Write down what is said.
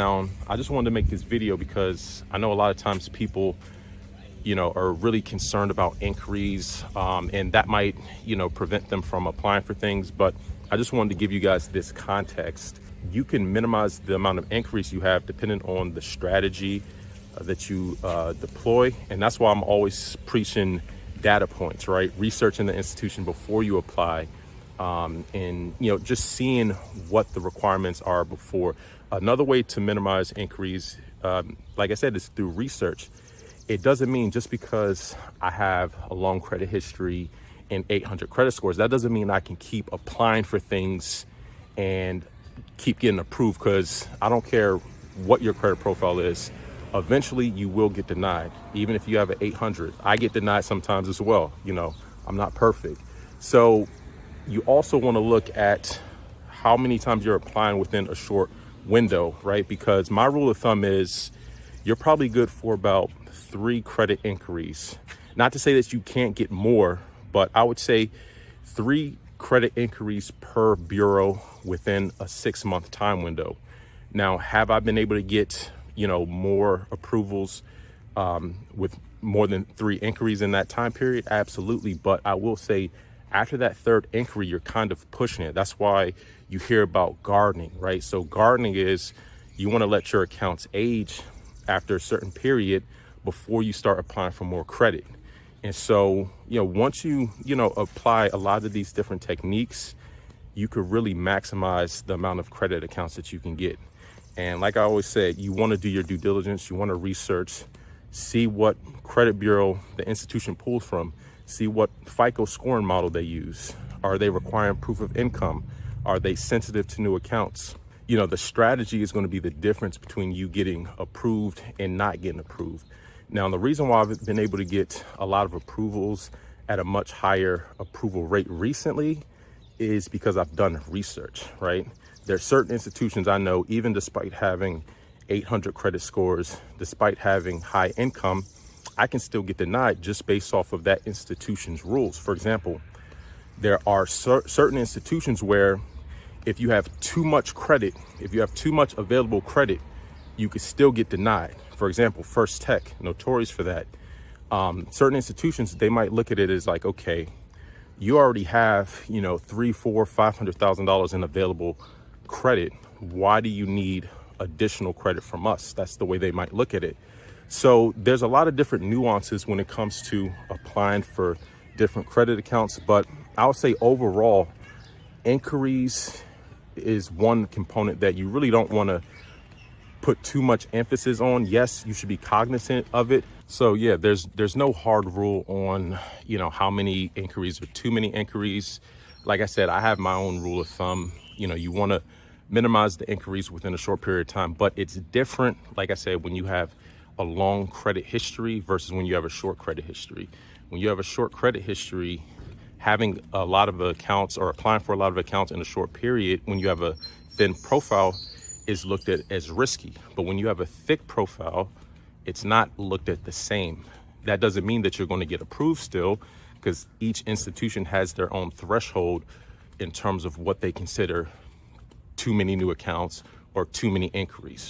I just wanted to make this video because I know a lot of times people, are really concerned about inquiries, and that might, prevent them from applying for things. But I just wanted to give you guys this context. You can minimize the amount of inquiries you have depending on the strategy that you deploy. And that's why I'm always preaching data points, right? Researching the institution before you apply, and, just seeing what the requirements are before. Another way to minimize inquiries, like I said, is through research. It doesn't mean just because I have a long credit history and 800 credit scores, that doesn't mean I can keep applying for things and keep getting approved, because I don't care what your credit profile is. Eventually you will get denied. Even if you have an 800, I get denied sometimes as well. I'm not perfect. So you also want to look at how many times you're applying within a short window, right? Because my rule of thumb is you're probably good for about 3 credit inquiries. Not to say that you can't get more, but I would say 3 credit inquiries per bureau within a 6-month time window. Now, have I been able to get, more approvals with more than 3 inquiries in that time period? Absolutely. But I will say after that 3rd inquiry, you're kind of pushing it. That's why you hear about gardening, right? So gardening is you want to let your accounts age after a certain period before you start applying for more credit. And so, once you, apply a lot of these different techniques, you could really maximize the amount of credit accounts that you can get. And like I always said, you want to do your due diligence. You want to research, see what credit bureau the institution pulls from, see what FICO scoring model they use. Are they requiring proof of income? Are they sensitive to new accounts? The strategy is going to be the difference between you getting approved and not getting approved. Now, the reason why I've been able to get a lot of approvals at a much higher approval rate recently is because I've done research, right? There are certain institutions I know, even despite having 800 credit scores, despite having high income, I can still get denied just based off of that institution's rules. For example, there are certain institutions where if you have too much credit, if you have too much available credit, you could still get denied. For example, First Tech, notorious for that. Certain institutions, they might look at it as like, okay, you already have, $300,000, $400,000, $500,000 in available credit. Why do you need additional credit from us? That's the way they might look at it. So there's a lot of different nuances when it comes to applying for different credit accounts. But I would say overall, inquiries is one component that you really don't want to put too much emphasis on. Yes, you should be cognizant of it. So yeah, there's no hard rule on, how many inquiries or too many inquiries. Like I said, I have my own rule of thumb. You want to minimize the inquiries within a short period of time, but it's different, like I said, when you have a long credit history versus when you have a short credit history. When you have a short credit history, having a lot of accounts or applying for a lot of accounts in a short period, when you have a thin profile, is looked at as risky. But when you have a thick profile, it's not looked at the same. That doesn't mean that you're going to get approved still, because each institution has their own threshold in terms of what they consider too many new accounts or too many inquiries.